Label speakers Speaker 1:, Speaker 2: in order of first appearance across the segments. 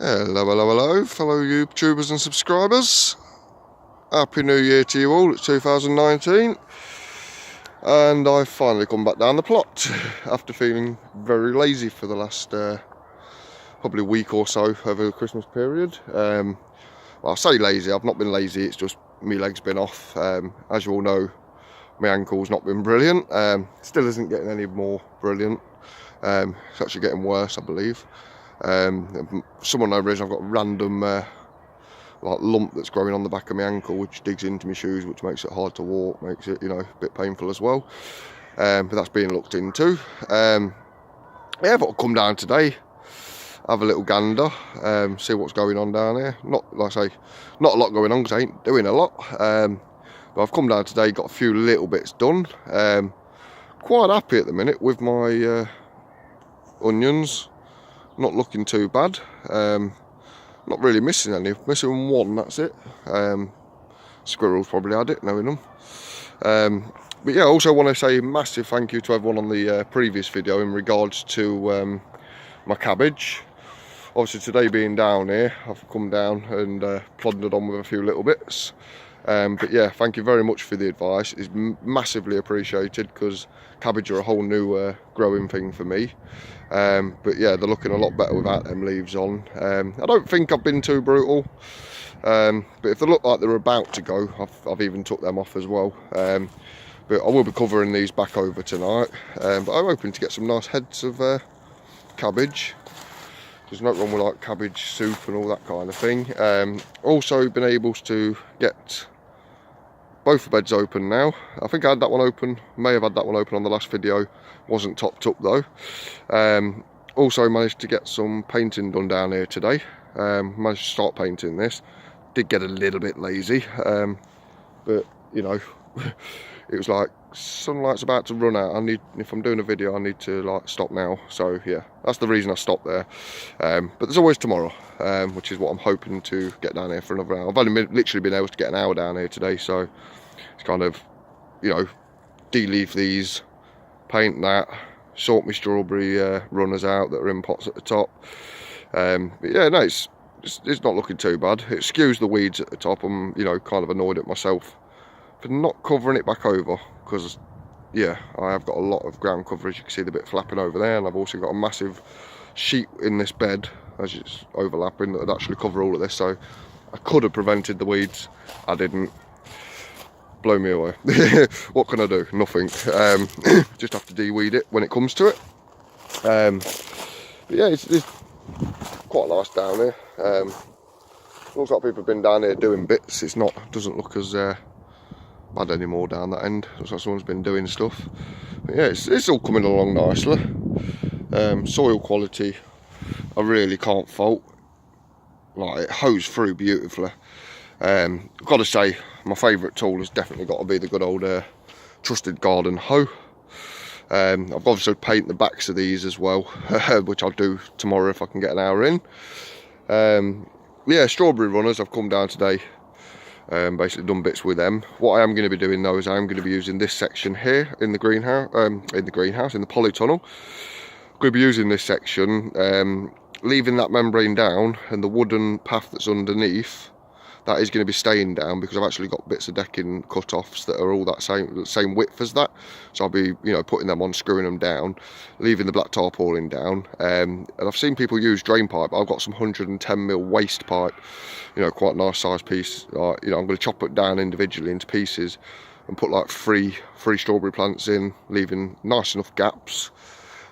Speaker 1: Hello, hello, hello, fellow YouTubers and subscribers. Happy New Year to you all. It's 2019. And I've finally come back down the plot after feeling very lazy for the last probably week or so over the Christmas period. Well, I say lazy, I've not been lazy, it's just my leg's been off. As you all know, my ankle's not been brilliant. Still isn't getting any more brilliant. It's actually getting worse, I believe. Someone no reason I've got a random like lump that's growing on the back of my ankle, which digs into my shoes, which makes it hard to walk, makes it, a bit painful as well. But that's being looked into. Yeah, but I'll come down today, have a little gander, see what's going on down here. Not, like I say, not a lot going on because I ain't doing a lot. But I've come down today, got a few little bits done. Quite happy at the minute with my onions. Not looking too bad. Not really missing any. Missing one, that's it. Squirrels probably had it, knowing them. But yeah, I also want to say a massive thank you to everyone on the previous video in regards to my cabbage. Obviously today being down here, I've come down and plodded on with a few little bits. But yeah, thank you very much for the advice. It's massively appreciated because cabbage are a whole new growing thing for me. But yeah, they're looking a lot better without them leaves on. I don't think I've been too brutal, but if they look like they're about to go, I've even took them off as well. But I will be covering these back over tonight. But I'm hoping to get some nice heads of cabbage. There's no wrong with like cabbage soup and all that kind of thing. Also been able to get both the beds open now. I think I had that one open, may have had that one open on the last video, wasn't topped up though. Also managed to get some painting done down here today. Managed to start painting this. Did get a little bit lazy, but it was like sunlight's about to run out. If I'm doing a video, I need to like stop now. So yeah, that's the reason I stopped there. But there's always tomorrow, which is what I'm hoping to get down here for another hour. I've only literally been able to get an hour down here today, so it's kind of, de-leaf these, paint that, sort my strawberry runners out that are in pots at the top. But yeah, no, it's not looking too bad. It skews the weeds at the top. I'm kind of annoyed at myself for not covering it back over, because yeah, I have got a lot of ground coverage. You can see the bit flapping over there, and I've also got a massive sheet in this bed as it's overlapping that would actually cover all of this. So I could have prevented the weeds, I didn't. Blow me away. What can I do? Nothing. Just have to de-weed it when it comes to it. But yeah, it's quite nice down here. Looks like people have been down here doing bits. Doesn't look as bad anymore down that end. Looks like someone's been doing stuff. But yeah, it's all coming along nicely. Soil quality, I really can't fault. Like, it hoes through beautifully. I've got to say, my favourite tool has definitely got to be the good old trusted garden hoe. I've obviously paint the backs of these as well, which I'll do tomorrow if I can get an hour in. Yeah, strawberry runners, I've come down today, basically done bits with them. What I am going to be doing though is I'm going to be using this section here in the greenhouse, in the polytunnel. I'm going to be using this section, leaving that membrane down, and the wooden path that's underneath, that is going to be staying down because I've actually got bits of decking cut-offs that are all that same width as that. So I'll be, putting them on, screwing them down, leaving the black tarpaulin down. And I've seen people use drain pipe. I've got some 110mm waste pipe, quite a nice size piece. I'm going to chop it down individually into pieces and put like three strawberry plants in, leaving nice enough gaps.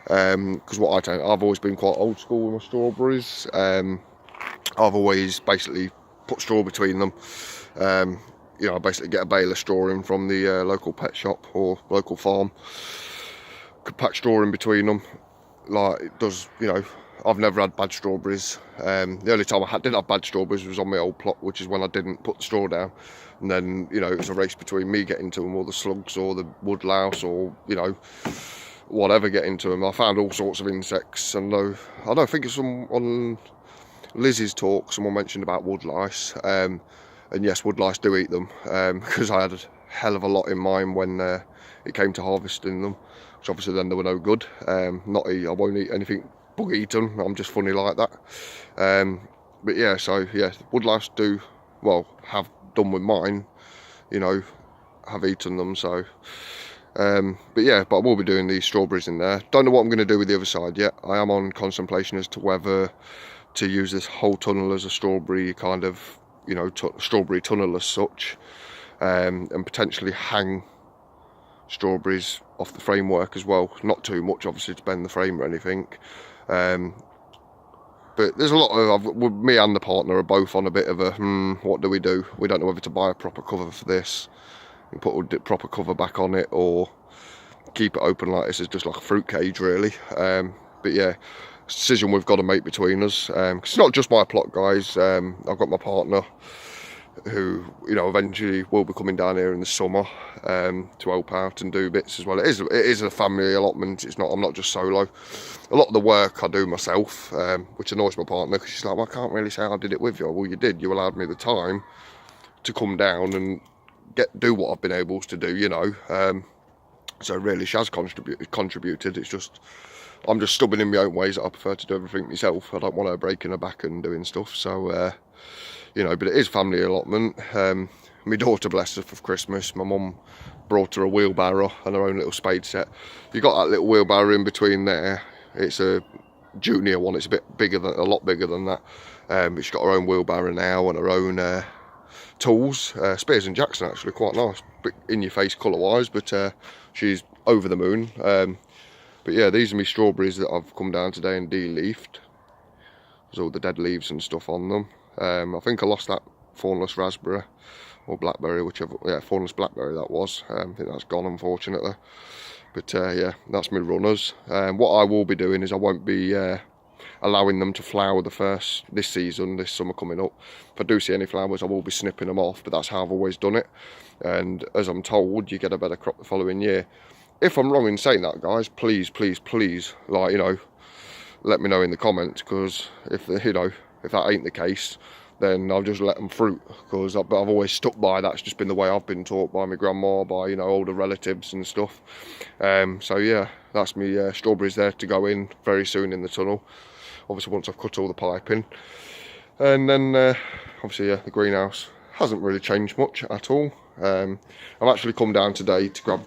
Speaker 1: Because I've always been quite old school with my strawberries. I've always basically put straw between them. I basically get a bale of straw in from the local pet shop or local farm. Could pack straw in between them. Like it does, I've never had bad strawberries. The only time I did have bad strawberries was on my old plot, which is when I didn't put the straw down. And then, it was a race between me getting to them, or the slugs, or the woodlouse, or, whatever getting to them. I found all sorts of insects, and I don't think it's on Lizzie's talk, someone mentioned about woodlice, and yes, woodlice do eat them, because I had a hell of a lot in mind when it came to harvesting them, which obviously then they were no good. I won't eat anything bug eaten, I'm just funny like that. But yeah, so yeah, woodlouse do, well, have done with mine, you know, have eaten them. So but yeah, but I will be doing these strawberries in there. Don't know what I'm going to do with the other side yet. I am on contemplation as to whether to use this whole tunnel as a strawberry kind of, you know, strawberry tunnel as such, and potentially hang strawberries off the framework as well. Not too much, obviously, to bend the frame or anything. But there's a lot of, me and the partner are both on a bit of a, what do? We don't know whether to buy a proper cover for this and put a proper cover back on it, or keep it open like this as just like a fruit cage, really. But yeah, decision we've got to make between us. 'Cause it's not just my plot, guys. I've got my partner who, you know, eventually will be coming down here in the summer to help out and do bits as well. It is a family allotment. It's not. I'm not just solo. A lot of the work I do myself, which annoys my partner, because she's like, well, I can't really say I did it with you. Well, you did. You allowed me the time to come down and do what I've been able to do, you know. So really, she has contributed. It's just, I'm just stubborn in my own ways that I prefer to do everything myself. I don't want her breaking her back and doing stuff. So, you know, but it is family allotment. My daughter blessed her for Christmas. My mum brought her a wheelbarrow and her own little spade set. You got that little wheelbarrow in between there. It's a junior one. It's a lot bigger than that. But she's got her own wheelbarrow now and her own tools. Spears and Jackson, actually, quite nice. Bit in your face colour wise, but she's over the moon. But yeah, these are my strawberries that I've come down today and de-leafed. There's all the dead leaves and stuff on them. I think I lost that thornless raspberry or blackberry, whichever. Yeah, thornless blackberry that was. I think that's gone, unfortunately. But yeah, that's my runners. What I will be doing is I won't be allowing them to flower this season, this summer coming up. If I do see any flowers, I will be snipping them off, but that's how I've always done it. And as I'm told, you get a better crop the following year. If I'm wrong in saying that, guys, please, like, you know, let me know in the comments, because if that ain't the case, then I'll just let them fruit, because I've always stuck by that's just been the way I've been taught by my grandma, by, you know, older relatives and stuff. So yeah, that's me strawberries there to go in very soon in the tunnel, obviously once I've cut all the piping. And then obviously, yeah, the greenhouse hasn't really changed much at all. I've actually come down today to grab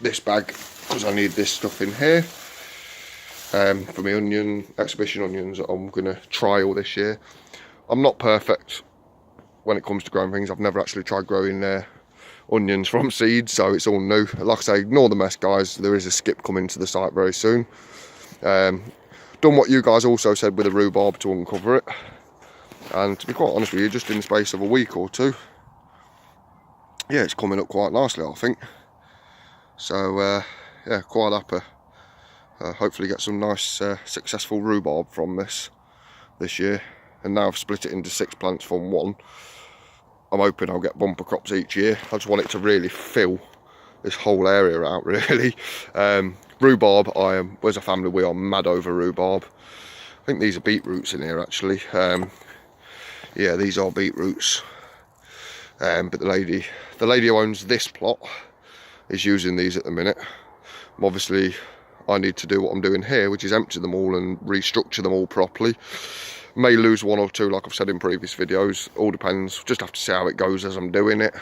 Speaker 1: this bag because I need this stuff in here for my exhibition onions that I'm going to trial this year. I'm not perfect when it comes to growing things. I've never actually tried growing onions from seeds, so it's all new. Like I say, ignore the mess, guys. There is a skip coming to the site very soon. Done what you guys also said with the rhubarb to uncover it, and to be quite honest with you, just in the space of a week or two, yeah, it's coming up quite nicely, I think. So yeah, quite happy. Hopefully get some nice successful rhubarb from this year. And now I've split it into 6 plants from 1. I'm hoping I'll get bumper crops each year. I just want it to really fill this whole area out, really. Rhubarb, as a family, we are mad over rhubarb. I think these are beetroots in here, actually. Yeah, these are beetroots. But the lady who owns this plot is using these at the minute. Obviously, I need to do what I'm doing here, which is empty them all and restructure them all properly. May lose 1 or 2, like I've said in previous videos. All depends. Just have to see how it goes as I'm doing it.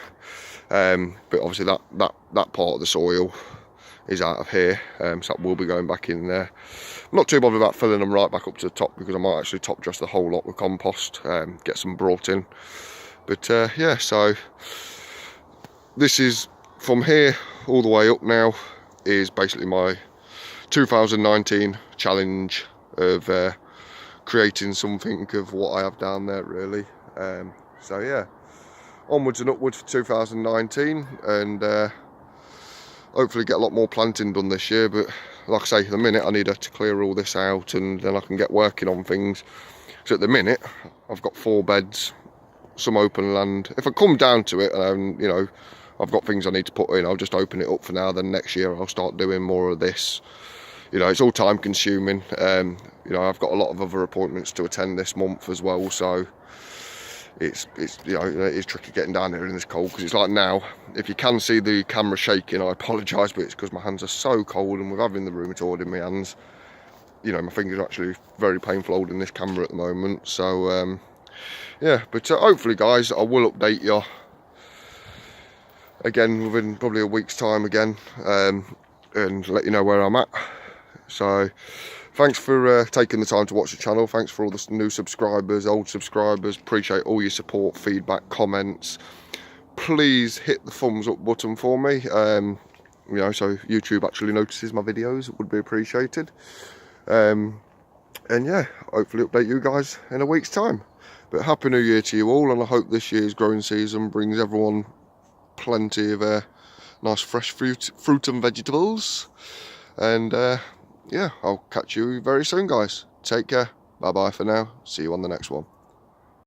Speaker 1: But obviously that part of the soil is out of here, so that will be going back in there. I'm not too bothered about filling them right back up to the top, because I might actually top dress the whole lot with compost, get some brought in. But yeah, so this is from here all the way up now is basically my 2019 challenge of creating something of what I have down there, really. So yeah, onwards and upwards for 2019, and hopefully get a lot more planting done this year. But like I say, at the minute I need to clear all this out, and then I can get working on things. So at the minute I've got 4 beds, some open land. If I come down to it, and you know, I've got things I need to put in, I'll just open it up for now. Then next year I'll start doing more of this. You know, it's all time consuming. You know, I've got a lot of other appointments to attend this month as well, so it's you know, it's tricky getting down here in this cold, because it's like now, if you can see the camera shaking, I apologise, but it's because my hands are so cold, and with having the rheumatoid in my hands, you know, my fingers are actually very painful holding this camera at the moment. So yeah, but hopefully guys, I will update you again within probably a week's time again, and let you know where I'm at. So thanks for taking the time to watch the channel. Thanks for all the new subscribers, old subscribers. Appreciate all your support, feedback, comments. Please hit the thumbs up button for me, you know, so YouTube actually notices my videos. It would be appreciated. And yeah, hopefully update you guys in a week's time. But Happy New Year to you all, and I hope this year's growing season brings everyone plenty of nice fresh fruit and vegetables. And yeah, I'll catch you very soon guys. Take care. Bye bye for now. See you on the next one.